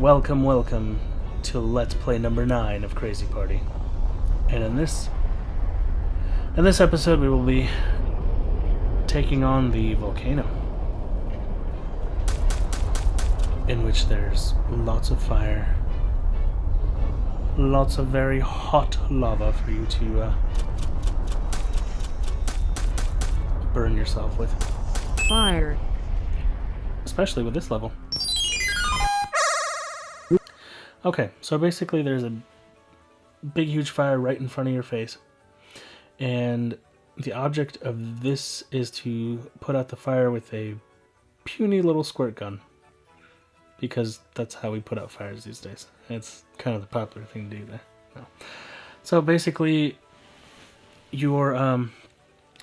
Welcome, welcome to Let's Play number 9 of Crazy Party. And in this episode we will be taking on the Volcano, in which there's lots of fire, lots of very hot lava for you to burn yourself with. Fire. Especially with this level. Okay, so basically there's a big huge fire right in front of your face, and the object of this is to put out the fire with a puny little squirt gun, because that's how we put out fires these days. It's kind of the popular thing to do there. No. So basically you're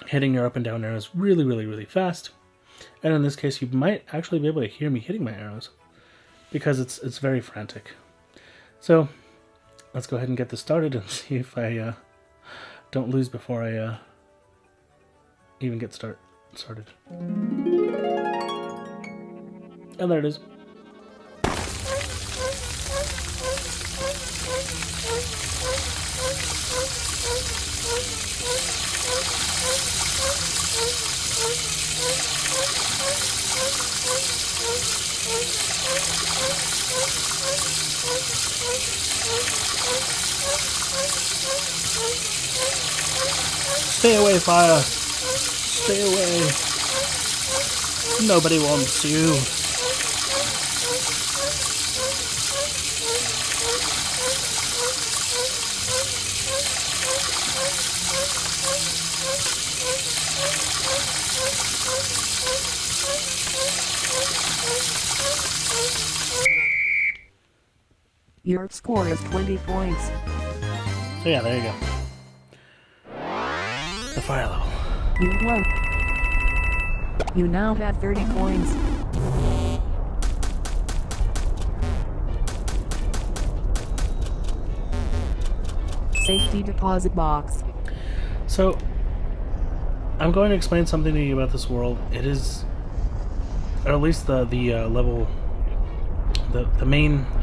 hitting your up and down arrows really fast, and in this case you might actually be able to hear me hitting my arrows because it's very frantic. So let's go ahead and get this started and see if I don't lose before I even get started. And there it is. Stay away, fire! Stay away! Nobody wants you! Your score is 20 points. So yeah, there you go. The fire level. You won. You now have 30 points. Safety deposit box. So, I'm going to explain something to you about this world. It is, or at least the level, the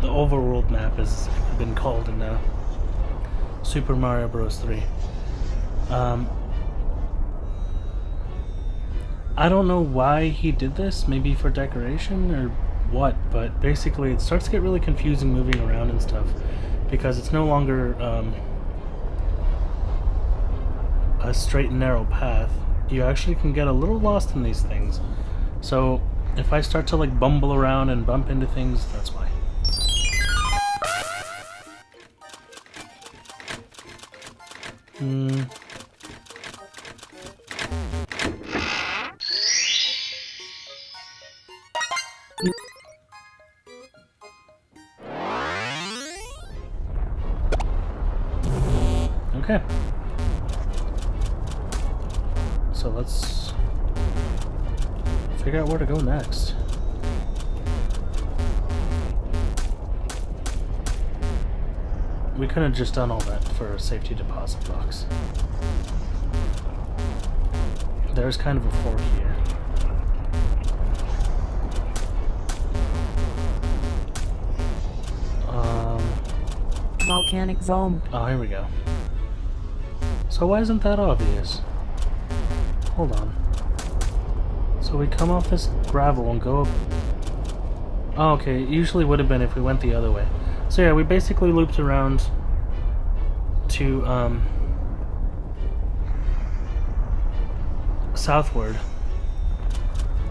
overworld map has been called in Super Mario Bros. 3. I don't know why he did this, maybe for decoration or what, but basically it starts to get really confusing moving around and stuff, because it's no longer a straight and narrow path. You actually can get a little lost in these things. So if I start to like bumble around and bump into things, that's why. Okay. So let's figure out where to go next. We could have just done all that for a safety deposit box. There's kind of a fork here. Volcanic zone. Oh, here we go. So why isn't that obvious? Hold on. So we come off this gravel and go up. Oh, okay, it usually would have been if we went the other way. So yeah, we basically looped around to southward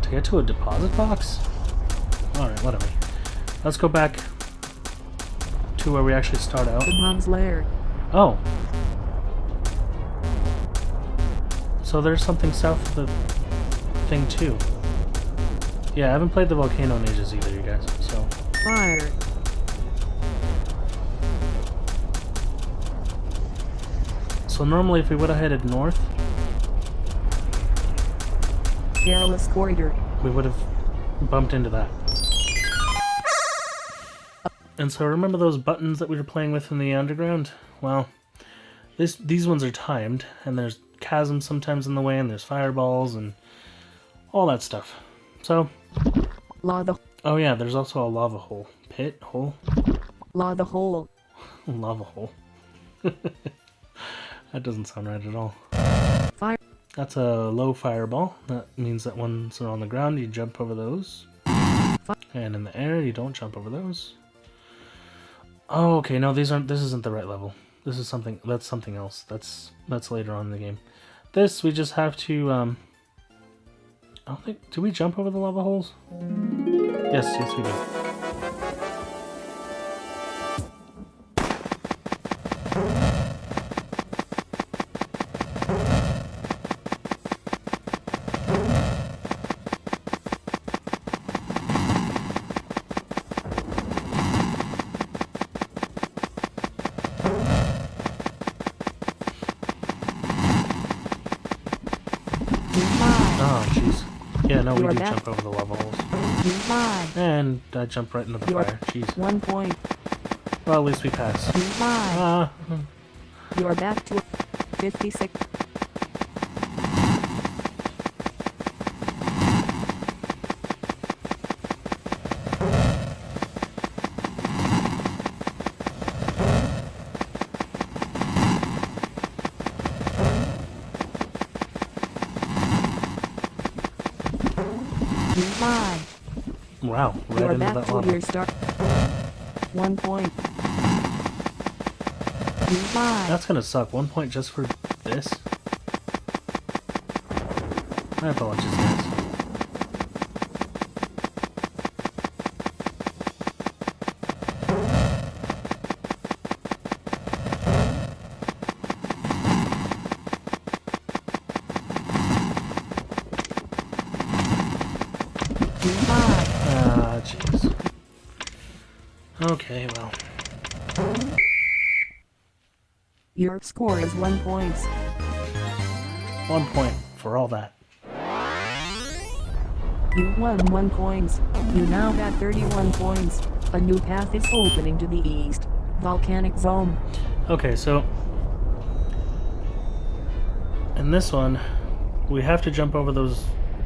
to get to a deposit box? Alright, whatever. Let's go back to where we actually start out. The mom's lair. Oh. So there's something south of the thing too. Yeah, I haven't played the Volcano in ages either, you guys, so. Fire. So normally if we would have headed north, Careless corridor. we would have bumped into that. And so remember those buttons that we were playing with in the underground? Well, these ones are timed, and there's chasms sometimes in the way, and there's fireballs and all that stuff. So, Lava. oh yeah, there's also a lava hole Hit? Hole? Lava hole. Lava hole. That doesn't sound right at all. Fire. That's a low fireball. That means that once they're on the ground, you jump over those. And in the air, you don't jump over those. Oh, okay. No, these aren't. This isn't the right level. This is something. That's something else. That's later on in the game. This we just have to. I don't think. Do we jump over the lava holes? Yes, we do. Oh, jeez. Yeah, no, we do jump over the lava holes. And I jump right into the fire. Jeez. 1 point. Well, at least we pass. You are back to 56. Wow, right you are into back that to lava. your start. 1 point. That's gonna suck. 1 point just for this? My apologies, guys. Ah, jeez. Okay, well. Your score is 1 point. 1 point for all that. You won 1 point. You now have 31 points. A new path is opening to the east. Volcanic zone. Okay, so in this one, we have to jump over those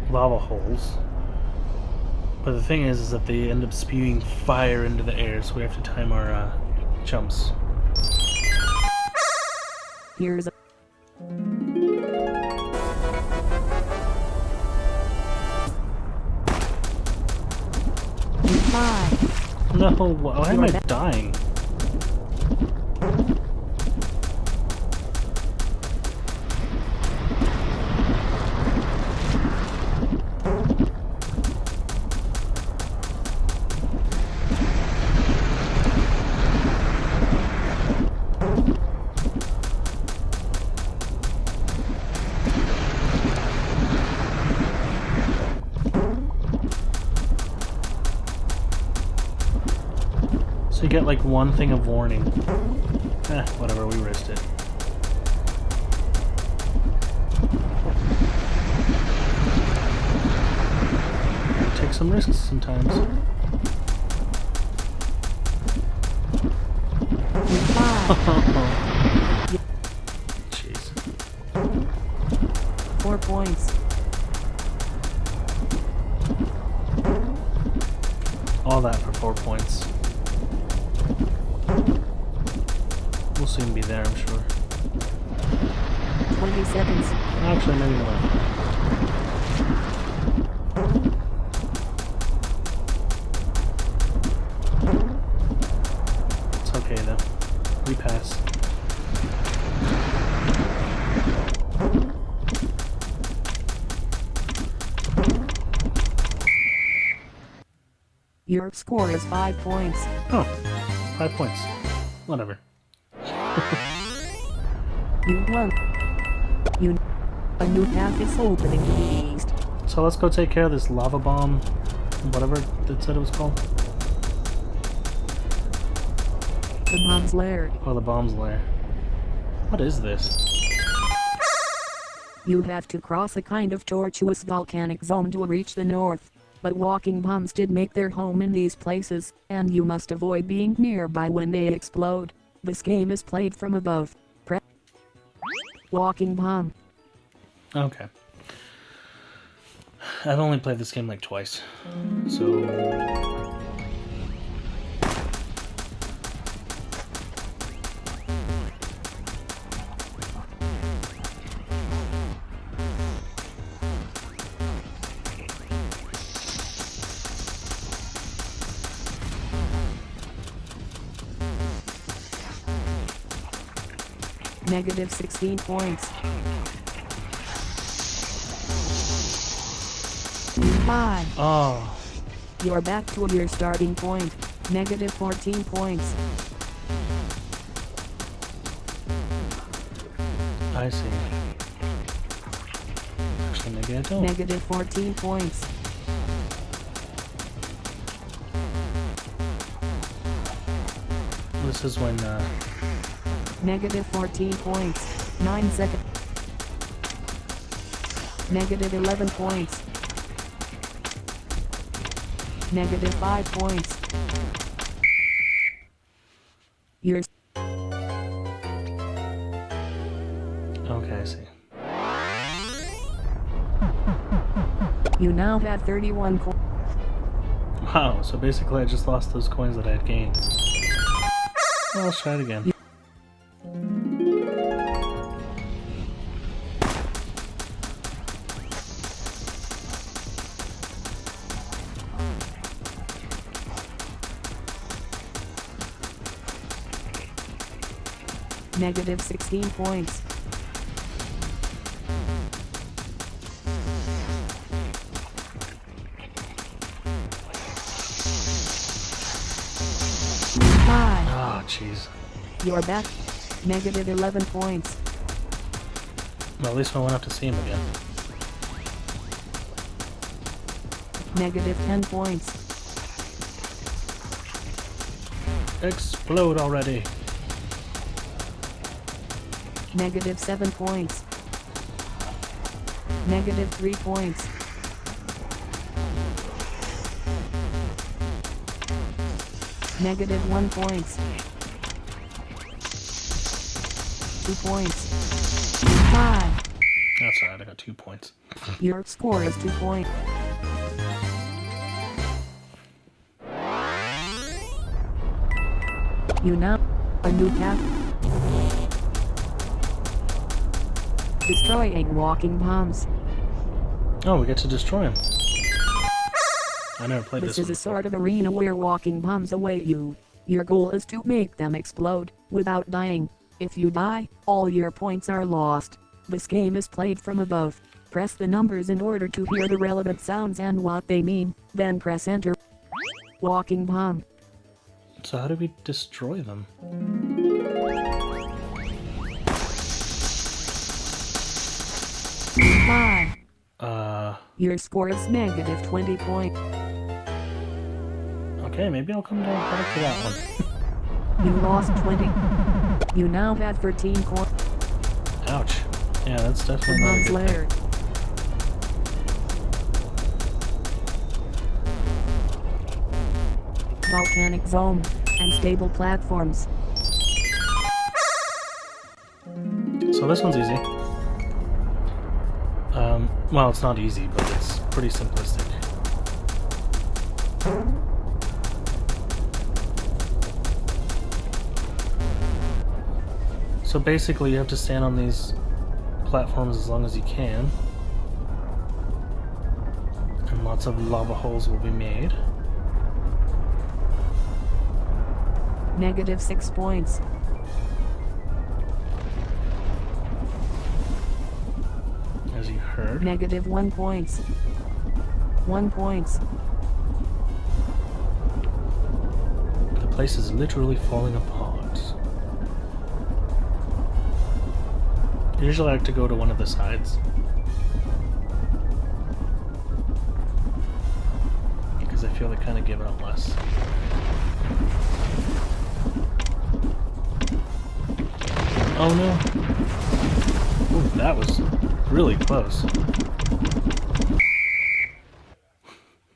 lava holes. But the thing is that they end up spewing fire into the air, so we have to time our jumps. Here's a... No, why am I dying? So you get like one thing of warning. Whatever, we risked it. Take some risks sometimes. Jeez. 4 points. All that for 4 points. We'll soon be there, I'm sure. 20 seconds. Actually, maybe not. It's okay though. We pass. Your score is 5 points. Oh, 5 points. Whatever. You won. A new path is opening to the east. So let's go take care of this lava bomb, whatever it said it was called. The bomb's lair. Oh, the bomb's lair. What is this? You have to cross a kind of tortuous volcanic zone to reach the north. But walking bombs did make their home in these places, and you must avoid being nearby when they explode. This game is played from above. Walking bomb. Okay. I've only played this game like twice. So Negative 16 points. 5. Oh, You're back to your starting point. Negative 14 points. I see. Actually, maybe I don't. Negative 14 points. This is when, Negative 14 points. 9 seconds. Negative 11 points. Negative 5 points. You're okay, I see. You now have 31 coins. Wow, so basically I just lost those coins that I had gained. Well, let's try it again. Negative 16 points. Oh, jeez. You're back. Negative 11 points. Well, at least I won't have to see him again. Negative 10 points. Explode already. Negative 7 points. Negative 3 points. Negative 1 points. 2 points. 5. That's alright, I got 2 points. Your score is 2 points. You now a new path. Destroying walking bombs. Oh, we get to destroy him. I never played this This is one a sort of arena where walking bombs await you. Your goal is to make them explode without dying. If you die, all your points are lost. This game is played from above. Press the numbers in order to hear the relevant sounds and what they mean, then press enter. Walking bomb. So how do we destroy them? Five. Uh, Your score is negative 20 points. okay, maybe I'll come down back to that one. You lost 20. You now have 13 coins. Ouch. Yeah, that's A definitely not a month good later. Volcanic zone and stable platforms. thing. So this one's easy. Well, it's not easy, but it's pretty simplistic. So basically you have to stand on these platforms as long as you can. And lots of lava holes will be made. Negative 6 points. As you heard. Negative 1 points. 1 points. The place is literally falling apart. Usually I like to go to one of the sides. Because I feel they kind of give out less. Oh no. Ooh, that was really close.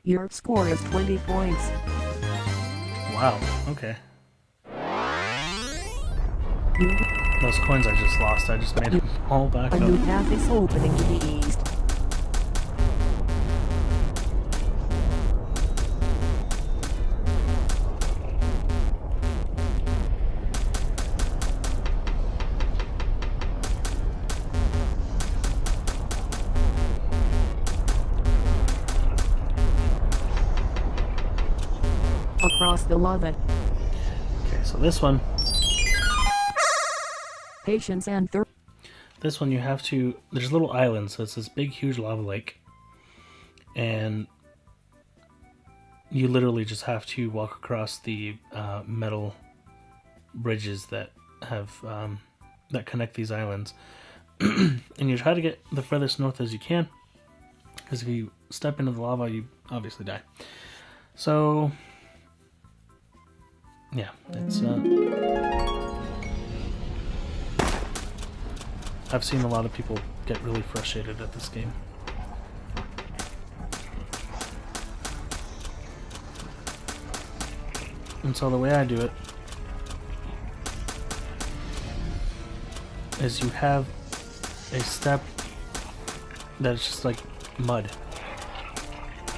Your score is 20 points. Wow, okay. You, Those coins I just lost, I just made them all back a new up. path is opening to the east. Across the lava. Okay, so this one Patience and third. This one you have to, there's little islands, so it's this big huge lava lake, and you literally just have to walk across the metal bridges that have that connect these islands. And you try to get the furthest north as you can, because if you step into the lava you obviously die. So yeah, it's I've seen a lot of people get really frustrated at this game. And so the way I do it is you have a step that's just like mud.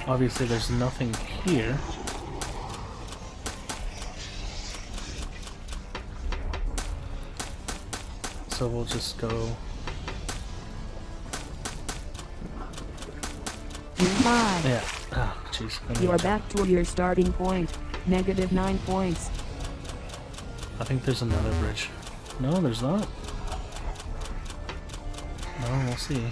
Obviously there's nothing here. So we'll just go. Yeah. Oh, jeez. You are back to your starting point. -9 points. I think there's another bridge. No, there's not. No, we'll see.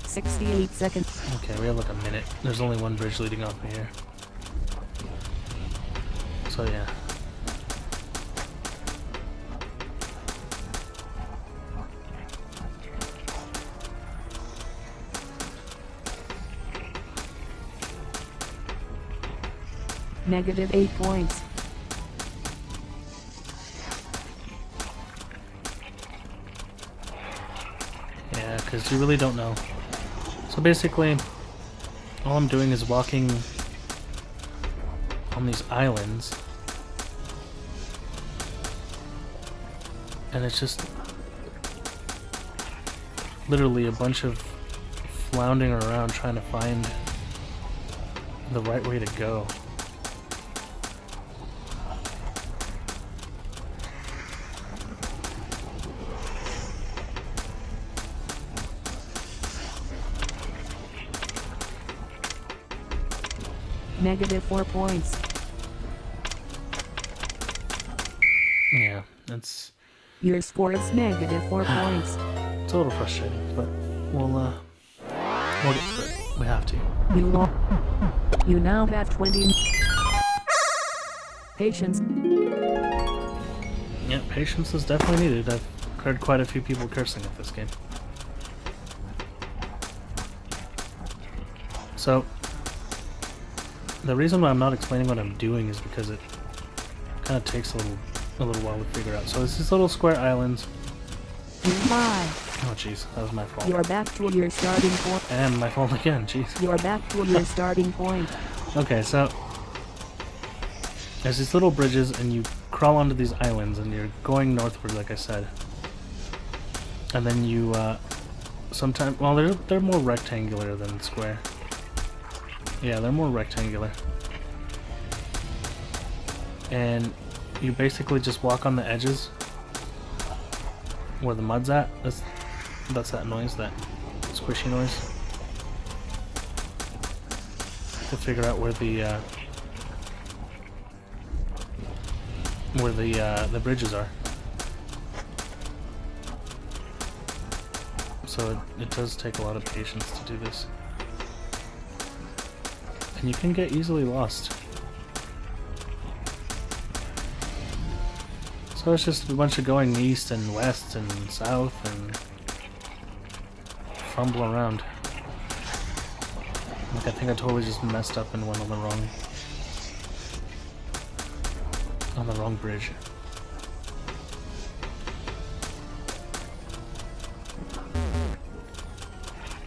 68 seconds. Okay, we have like a minute. There's only one bridge leading off of here. So yeah. -8 points. Yeah, because you really don't know. So basically, all I'm doing is walking on these islands. And it's just literally a bunch of floundering around trying to find the right way to go. -4 points. Yeah, that's... Your score is -4 points. It's a little frustrating, but we'll get through it. We have to. You now have 20. Patience. Yeah, patience is definitely needed. I've heard quite a few people cursing at this game. So, the reason why I'm not explaining what I'm doing is because it kind of takes a little while to figure out. So it's these little square islands. 5. Oh jeez, that was my fault. You are back to your starting point. And my fault again, jeez. You are back to your starting point. Okay, so there's these little bridges and you crawl onto these islands and you're going northward like I said. And then you sometimes, well they're more rectangular than square. Yeah, they're more rectangular. And you basically just walk on the edges where the mud's at. That's that noise, that squishy noise. To figure out where the bridges are. So it does take a lot of patience to do this. And you can get easily lost. So it's just a bunch of going east and west and south and fumble around. Like I think I totally just messed up and went on the wrong bridge.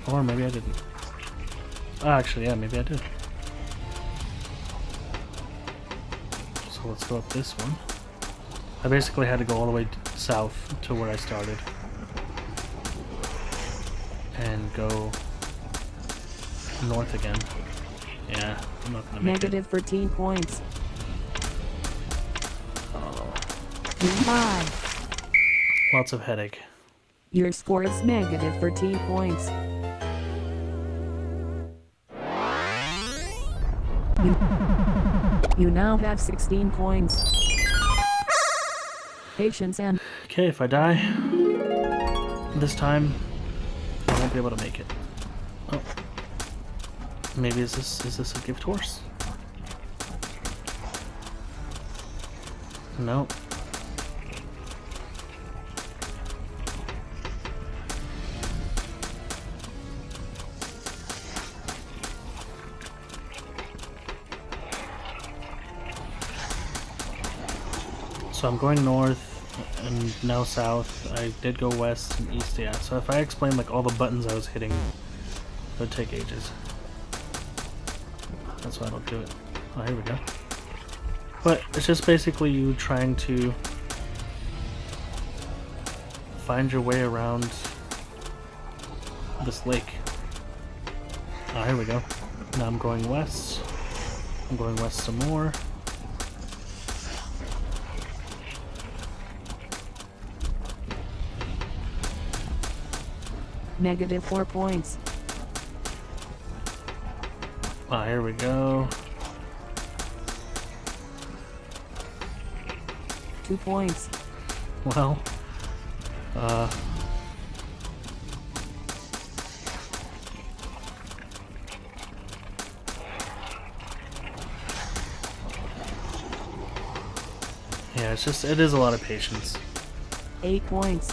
Or maybe I didn't. Oh, actually, yeah, maybe I did. So let's go up this one. I basically had to go all the way south to where I started. And go north again. Yeah, I'm not gonna make it. -13 points. Oh. 5. Lots of headache. Your score is -13 points. You now have 16 points. patience and Okay, if I die this time, I won't be able to make it. Oh. Maybe is this a gift horse? No. So I'm going north and now south. I did go west and east, yeah. So if I explain like all the buttons I was hitting, it would take ages. That's why I don't do it. Oh, here we go. But it's just basically you trying to find your way around this lake. Oh, here we go. Now I'm going west. I'm going west some more. -4 points. Ah, here we go. 2 points. Well, yeah, it is a lot of patience. 8 points.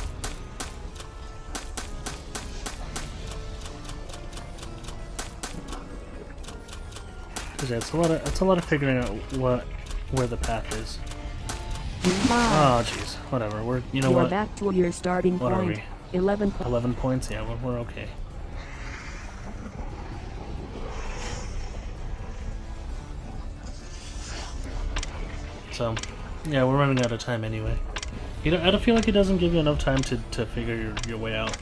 Yeah, it's a lot of figuring out where the path is. Ah. Oh, jeez, whatever. You know You're what? back to your starting What are point. we? 11 points. Yeah, we're okay. So, yeah, we're running out of time anyway. I don't feel like it doesn't give you enough time to figure your way out.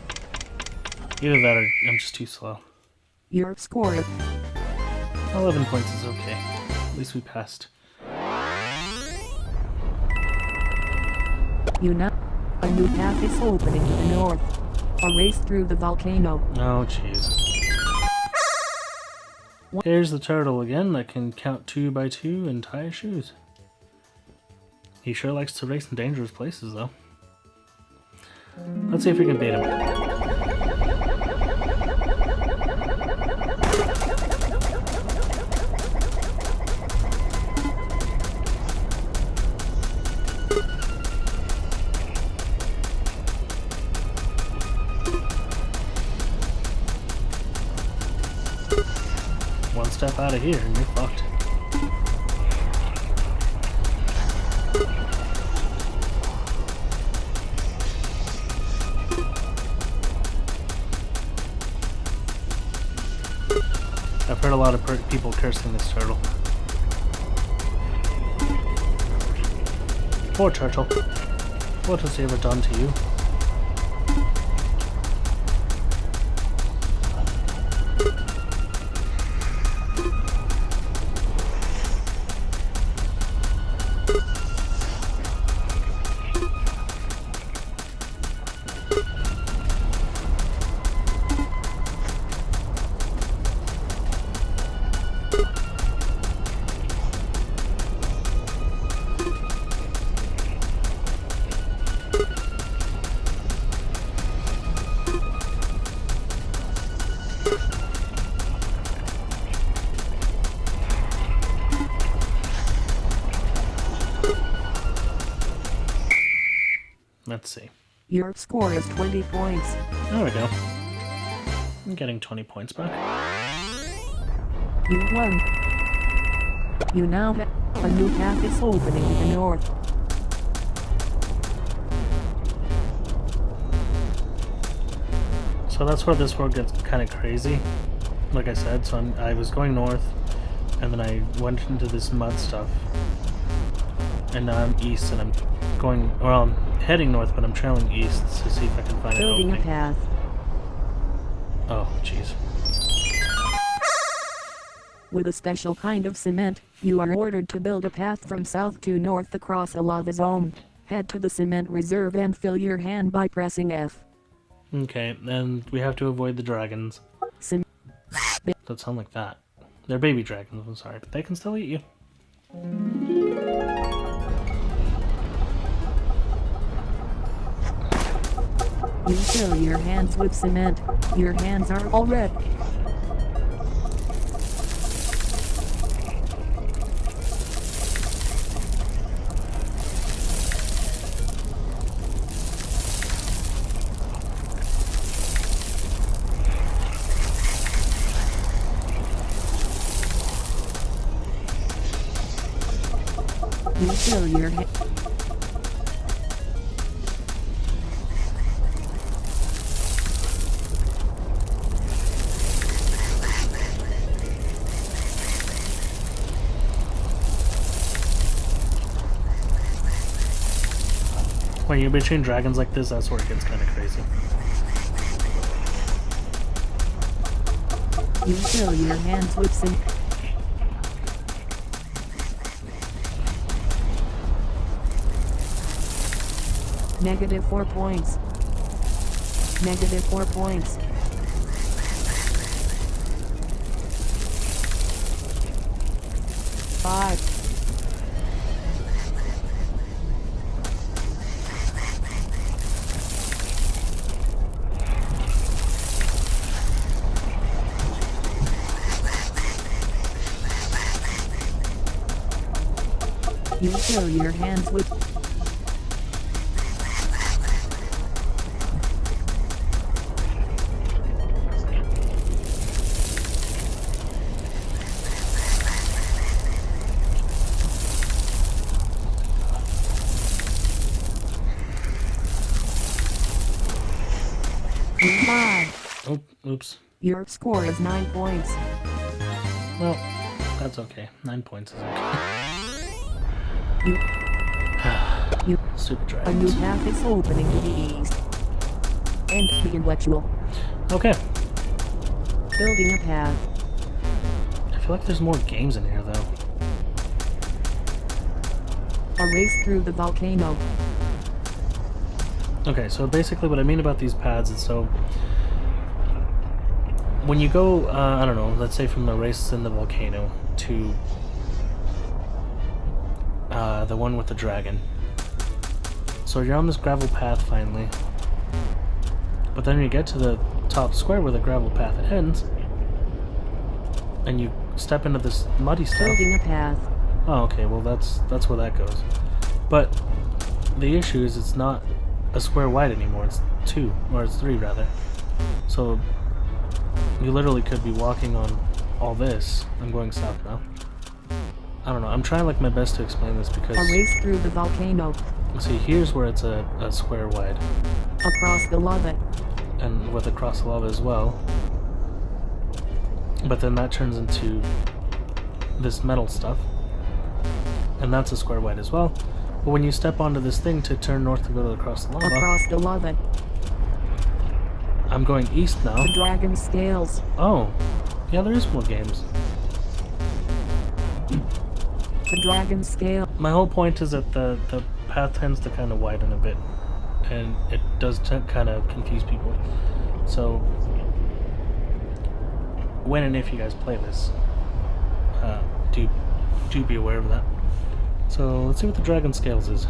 Either that or I'm just too slow. Your score. 11 points is okay. At least we passed. You know, a new path is opening to the north. A race through the volcano. Oh, jeez. Here's the turtle again that can count 2 by 2 and tie his shoes. He sure likes to race in dangerous places, though. Let's see if we can beat him. One step out of here and you're fucked. I've heard a lot of people cursing this turtle. Poor turtle. What has he ever done to you? Let's see. Your score is 20 points. There we go. I'm getting 20 points back. You won. You now have a new path is opening to the north. So that's where this world gets kind of crazy. Like I said, so I was going north, and then I went into this mud stuff. And now I'm east, and I'm going, well, I'm heading north, but I'm trailing east to see if I can find an Building a opening. path. Oh, jeez. With a special kind of cement, you are ordered to build a path from south to north across a lava zone. Head to the cement reserve and fill your hand by pressing F. Okay, and we have to avoid the dragons. That sound like that. They're baby dragons, I'm sorry, but they can still eat you. You fill your hands with cement. Your hands are all red. You fill your hands. When you're between dragons like this, that's where it gets kind of crazy. You fill your hands with cement. -4 points. -4 points. Five. You fill your hands with Oh, oops. Your score is 9 points. Well, that's okay. 9 points is You, okay. Stupid a new dragons. path is opening to the east. And the intellectual. Okay. Building a path. I feel like there's more games in here, though. A race through the volcano. Okay, so basically what I mean about these paths is so... When you go, I don't know, let's say from the race in the volcano to the one with the dragon. So you're on this gravel path finally. But then you get to the top square where the gravel path ends. And you step into this muddy stuff. Building a path. Oh, okay, well that's where that goes. But the issue is it's not a square wide anymore, it's 2, or it's 3 rather. So you literally could be walking on all this. I'm going south now. I don't know, I'm trying like my best to explain this because... A race through the volcano. See, here's where it's a square wide. Across the lava. And with across the lava as well. But then that turns into this metal stuff. And that's a square wide as well. But when you step onto this thing to turn north to go to across the lava... Across the lava. I'm going east now. The dragon scales. Oh. Yeah, there is more games. The dragon scale. My whole point is that the path tends to kind of widen a bit. And it does kind of confuse people. So, when and if you guys play this, do be aware of that. So, let's see what the dragon scales is.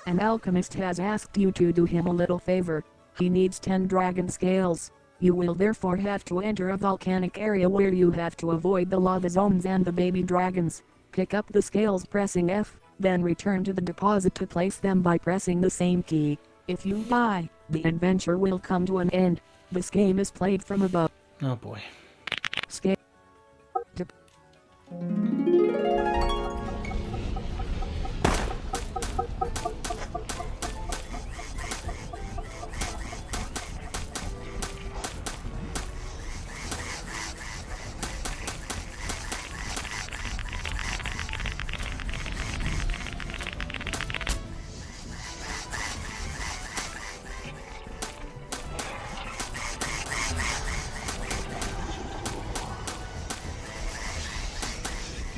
An alchemist has asked you to do him a little favor. He needs 10 dragon scales. You will therefore have to enter a volcanic area where you have to avoid the lava zones and the baby dragons. Pick up the scales pressing F, then return to the deposit to place them by pressing the same key. If you die, the adventure will come to an end. This game is played from above. Oh boy. Scale.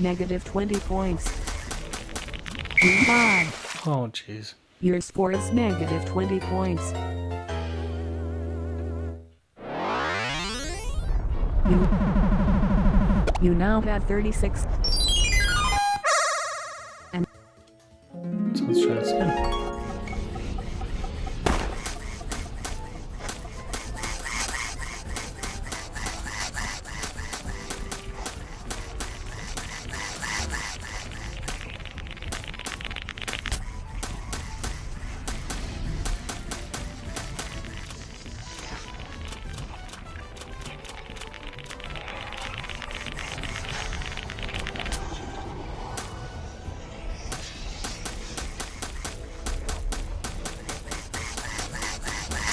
-20 points. Goodbye. Oh jeez. Your score is -20 points. You now have 36. So let's try this again.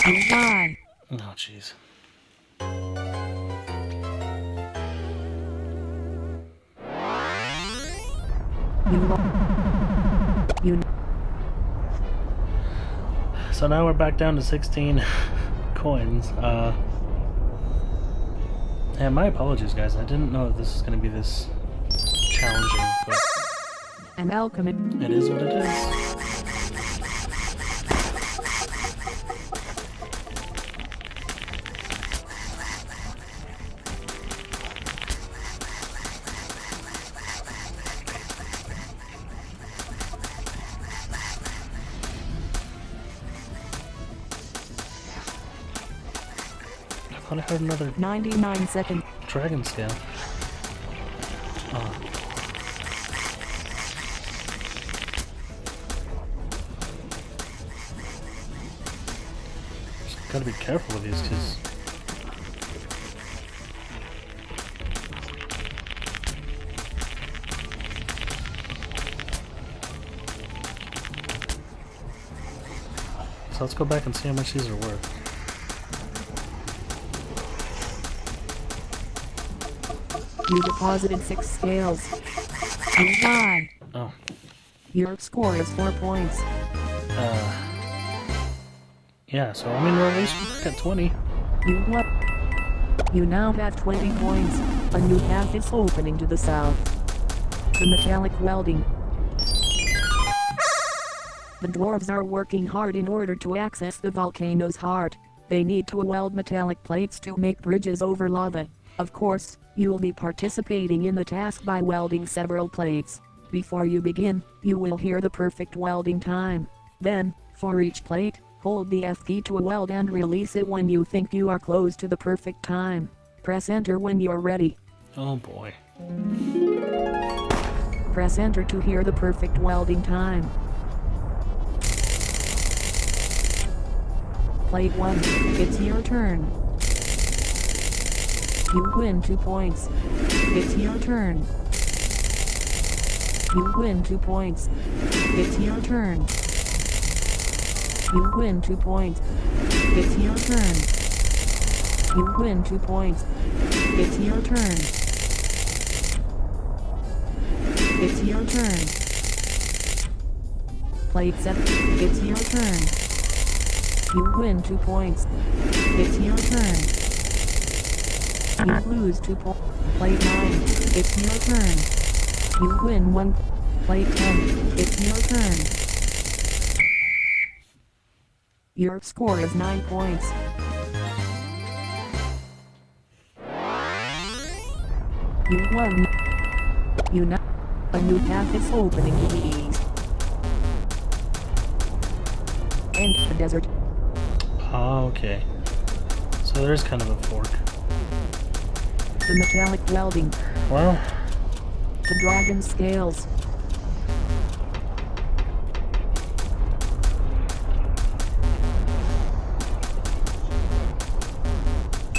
You die. Oh, jeez. You. So now we're back down to 16 coins. And my apologies, guys. I didn't know that this is going to be this challenging, but An alchemist. it is what it is. I thought I heard another 99 seconds. dragon scale. Oh. Just gotta be careful with these, because so let's go back and see how much these are worth. You deposited 6 scales. You die. Oh. Your score is 4 points. Yeah, so I mean, we're at least back at 20. You what? You now have 20 points. A new path is opening to the south. The metallic welding. The dwarves are working hard in order to access the volcano's heart. They need to weld metallic plates to make bridges over lava. Of course, you'll be participating in the task by welding several plates. Before you begin, you will hear the perfect welding time. Then, for each plate, hold the F key to weld and release it when you think you are close to the perfect time. Press enter when you're ready. Oh boy. Press enter to hear the perfect welding time. Plate 1, it's your turn. You win 2 points. It's your turn. You win 2 points. It's your turn. You win 2 points. It's your turn. You win 2 points. It's your turn. It's your turn. Plate 7. It's your turn. You win 2 points. It's your turn. You lose 2 points. Plate 9. It's your turn. You win 1. Plate 10. It's your turn. Your score is 9 points. You won. You know. A new path is opening to the east. And the desert. Oh, okay. So there's kind of a fork. The metallic welding. Well, The dragon scales.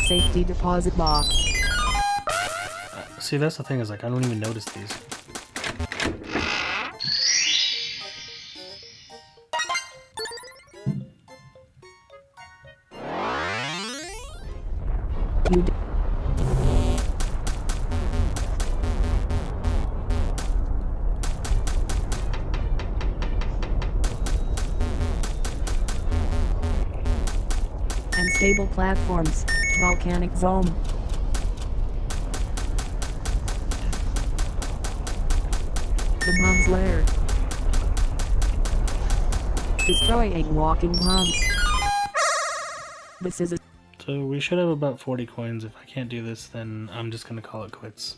Safety deposit box. see, that's the thing, is like I don't even notice these. You d- and stable platforms. Volcanic zone. The bomb's lair. Destroying walking bombs. This is a So we should have about 40 coins. If I can't do this, then I'm just gonna call it quits.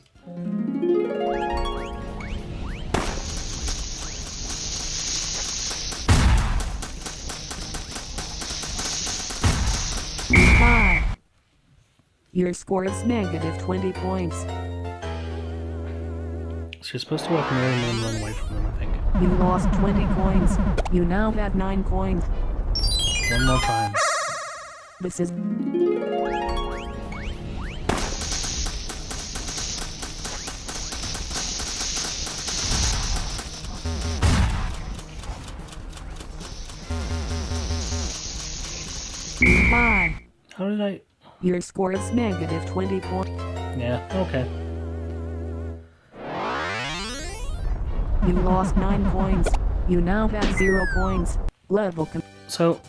five. Your score is negative 20 points. So you're supposed to walk near them and run away from them, I think. You lost 20 coins. You now have 9 coins. One more time. This is Bye. How did I... Your score is negative 20 points. Yeah, okay. You lost 9 points. You now have 0 points. Level So...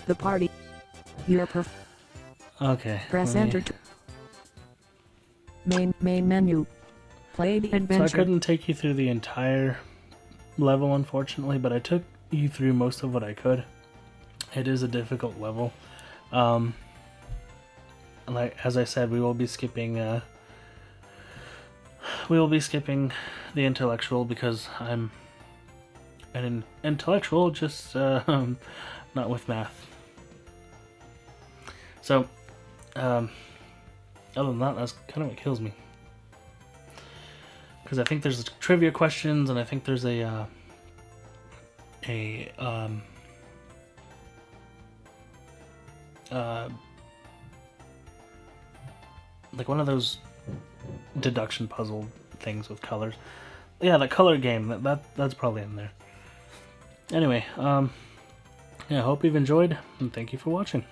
the party. Your Okay. press enter to main menu. Play the So adventure. I couldn't take you through the entire level, unfortunately, but I took you through most of what I could. It is a difficult level. Like as I said, we will be skipping the intellectual because I'm an intellectual, just not with math. So, other than that, that's kind of what kills me. Because I think there's trivia questions, and I think there's like one of those deduction puzzle things with colors. Yeah, the color game, that's probably in there. Anyway, yeah, I hope you've enjoyed, and thank you for watching.